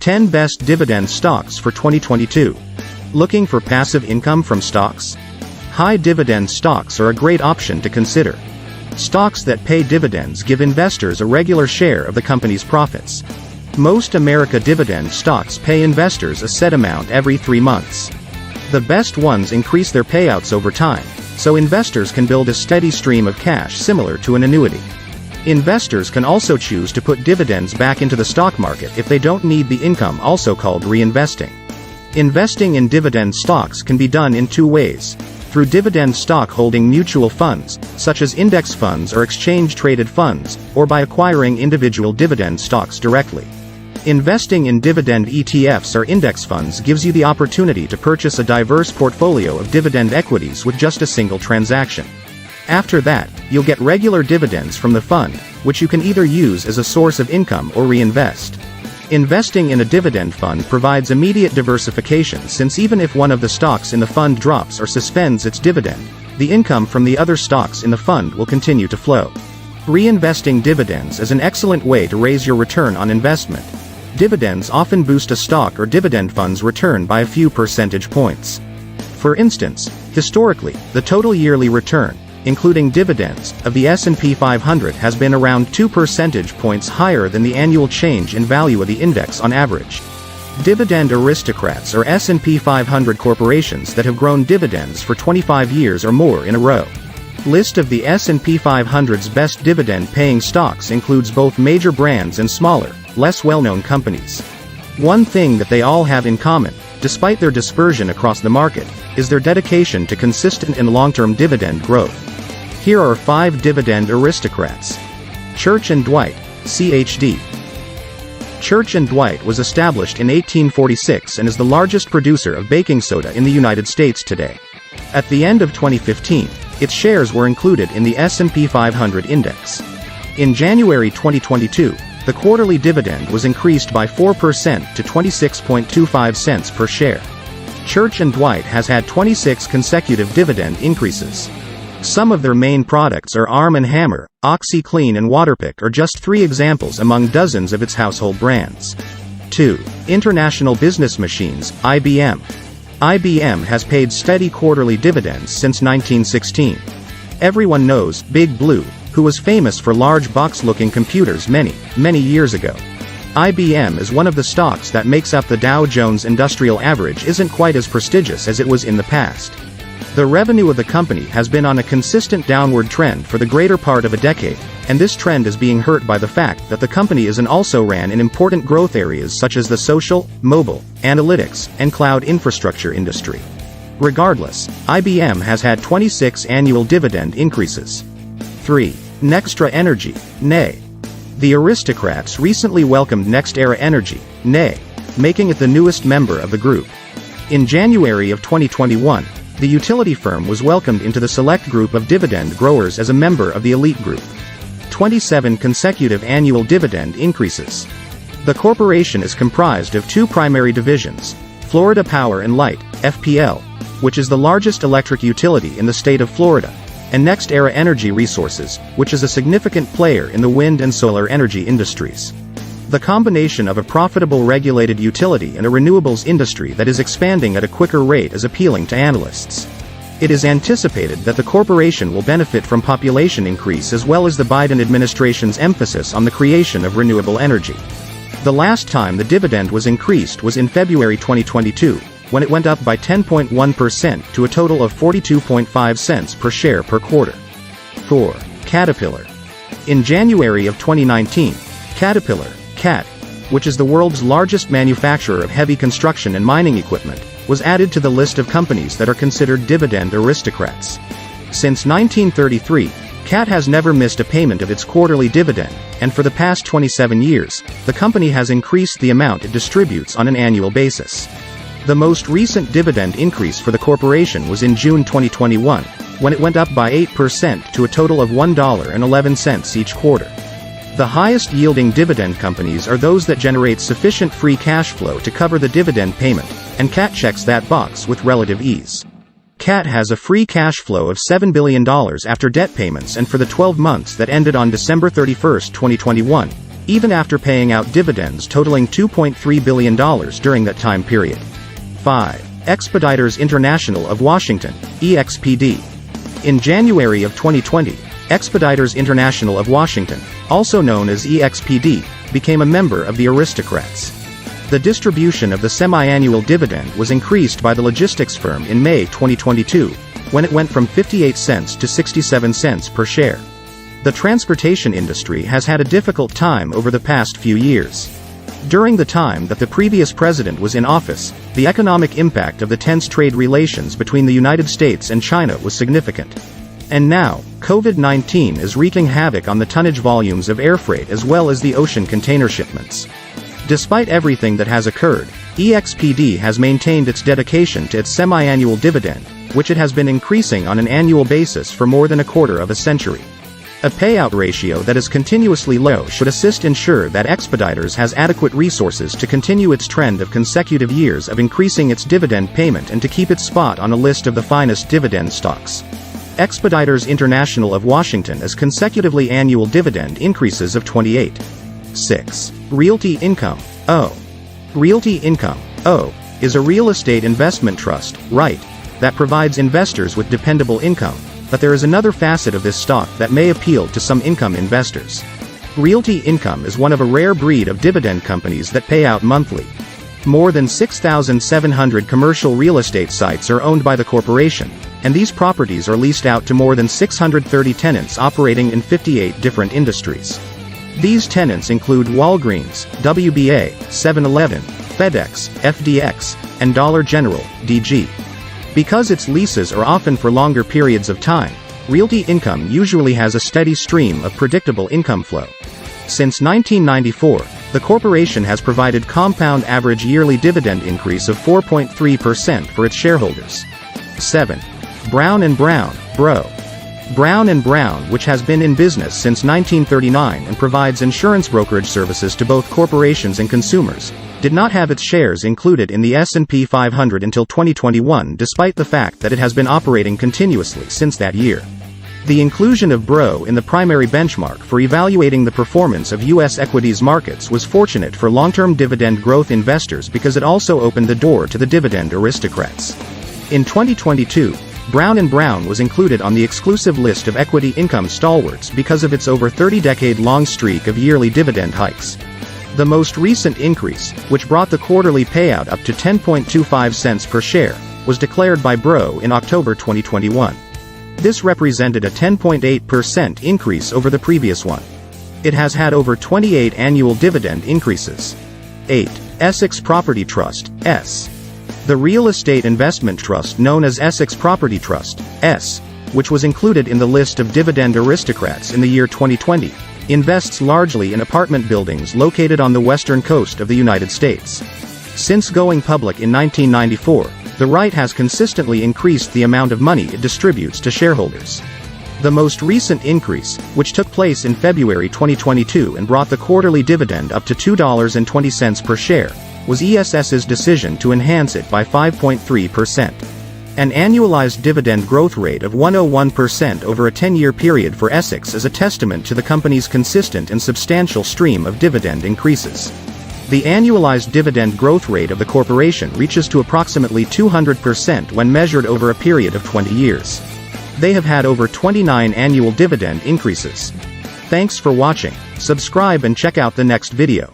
10 Best Dividend Stocks for 2022. Looking for passive income from stocks? High dividend stocks are a great option to consider. Stocks that pay dividends give investors a regular share of the company's profits. Most America dividend stocks pay investors a set amount every 3 months. The best ones increase their payouts over time, so investors can build a steady stream of cash similar to an annuity. Investors can also choose to put dividends back into the stock market if they don't need the income, also called reinvesting. Investing in dividend stocks can be done in 2 ways: through dividend stock holding mutual funds, such as index funds or exchange-traded funds, or by acquiring individual dividend stocks directly. Investing in dividend ETFs or index funds gives you the opportunity to purchase a diverse portfolio of dividend equities with just a single transaction. After that, you'll get regular dividends from the fund, which you can either use as a source of income or reinvest. Investing in a dividend fund provides immediate diversification, since even if one of the stocks in the fund drops or suspends its dividend, the income from the other stocks in the fund will continue to flow. Reinvesting dividends is an excellent way to raise your return on investment. Dividends often boost a stock or dividend fund's return by a few percentage points. For instance, historically, the total yearly return, including dividends, of the S&P 500 has been around 2 percentage points higher than the annual change in value of the index on average. Dividend aristocrats are S&P 500 corporations that have grown dividends for 25 years or more in a row. List of the S&P 500's best dividend-paying stocks includes both major brands and smaller, less well-known companies. One thing that they all have in common, despite their dispersion across the market, is their dedication to consistent and long-term dividend growth. Here are 5 dividend aristocrats. Church & Dwight, CHD. Church & Dwight was established in 1846 and is the largest producer of baking soda in the United States today. At the end of 2015, its shares were included in the S&P 500 index. In January 2022, the quarterly dividend was increased by 4% to 26.25 cents per share. Church & Dwight has had 26 consecutive dividend increases. Some of their main products are Arm & Hammer, OxyClean and Waterpik are just 3 examples among dozens of its household brands. 2. International Business Machines, IBM. IBM has paid steady quarterly dividends since 1916. Everyone knows Big Blue, who was famous for large box-looking computers many years ago. IBM is one of the stocks that makes up the Dow Jones Industrial Average isn't quite as prestigious as it was in the past. The revenue of the company has been on a consistent downward trend for the greater part of a decade, and this trend is being hurt by the fact that the company also ran in important growth areas such as the social, mobile, analytics, and cloud infrastructure industry. Regardless, IBM has had 26 annual dividend increases. 3. Nextra Energy, NE. The aristocrats recently welcomed NextEra Energy, NE, making it the newest member of the group. In January of 2021, the utility firm was welcomed into the select group of dividend growers as a member of the elite group. 27 consecutive annual dividend increases. The corporation is comprised of 2 primary divisions: Florida Power and Light, FPL, which is the largest electric utility in the state of Florida, and NextEra Energy Resources, which is a significant player in the wind and solar energy industries. The combination of a profitable regulated utility and a renewables industry that is expanding at a quicker rate is appealing to analysts. It is anticipated that the corporation will benefit from population increase as well as the Biden administration's emphasis on the creation of renewable energy. The last time the dividend was increased was in February 2022, when it went up by 10.1% to a total of 42.5 cents per share per quarter. 4. Caterpillar. In January of 2019, Caterpillar, CAT, which is the world's largest manufacturer of heavy construction and mining equipment, was added to the list of companies that are considered dividend aristocrats. Since 1933, CAT has never missed a payment of its quarterly dividend, and for the past 27 years, the company has increased the amount it distributes on an annual basis. The most recent dividend increase for the corporation was in June 2021, when it went up by 8% to a total of $1.11 each quarter. The highest yielding dividend companies are those that generate sufficient free cash flow to cover the dividend payment, and CAT checks that box with relative ease. CAT has a free cash flow of $7 billion after debt payments, and for the 12 months that ended on December 31, 2021, even after paying out dividends totaling $2.3 billion during that time period. 5. Expeditors International of Washington, EXPD. In January of 2020, Expeditors International of Washington, also known as EXPD, became a member of the Aristocrats. The distribution of the semi-annual dividend was increased by the logistics firm in May 2022, when it went from 58 cents to 67 cents per share. The transportation industry has had a difficult time over the past few years. During the time that the previous president was in office, the economic impact of the tense trade relations between the United States and China was significant. And now, COVID-19 is wreaking havoc on the tonnage volumes of air freight as well as the ocean container shipments. Despite everything that has occurred, EXPD has maintained its dedication to its semi-annual dividend, which it has been increasing on an annual basis for more than a quarter of a century. A payout ratio that is continuously low should assist ensure that Expeditors has adequate resources to continue its trend of consecutive years of increasing its dividend payment and to keep its spot on a list of the finest dividend stocks. Expeditors International of Washington has consecutively annual dividend increases of 28. 6. Realty Income, O. Realty Income, O, is a real estate investment trust, REIT, that provides investors with dependable income, but there is another facet of this stock that may appeal to some income investors. Realty Income is one of a rare breed of dividend companies that pay out monthly. More than 6,700 commercial real estate sites are owned by the corporation, and these properties are leased out to more than 630 tenants operating in 58 different industries. These tenants include Walgreens, WBA, 7-Eleven, FedEx, FDX, and Dollar General, DG. Because its leases are often for longer periods of time, Realty Income usually has a steady stream of predictable income flow. Since 1994, the corporation has provided compound average yearly dividend increase of 4.3% for its shareholders. 7. Brown & Brown, Bro. Brown & Brown, which has been in business since 1939 and provides insurance brokerage services to both corporations and consumers, did not have its shares included in the S&P 500 until 2021 despite the fact that it has been operating continuously since that year. The inclusion of Bro in the primary benchmark for evaluating the performance of U.S. equities markets was fortunate for long-term dividend growth investors because it also opened the door to the dividend aristocrats. In 2022, Brown & Brown was included on the exclusive list of equity income stalwarts because of its over 30-decade-long streak of yearly dividend hikes. The most recent increase, which brought the quarterly payout up to 10.25 cents per share, was declared by Bro in October 2021. This represented a 10.8% increase over the previous one. It has had over 28 annual dividend increases. 8. Essex Property Trust, S. The real estate investment trust known as Essex Property Trust, S, which was included in the list of dividend aristocrats in the year 2020, invests largely in apartment buildings located on the western coast of the United States. Since going public in 1994, the REIT has consistently increased the amount of money it distributes to shareholders. The most recent increase, which took place in February 2022 and brought the quarterly dividend up to $2.20 per share, was ESS's decision to enhance it by 5.3%. An annualized dividend growth rate of 101% over a 10-year period for Essex is a testament to the company's consistent and substantial stream of dividend increases. The annualized dividend growth rate of the corporation reaches to approximately 200% when measured over a period of 20 years. They have had over 29 annual dividend increases. Thanks for watching. Subscribe and check out the next video.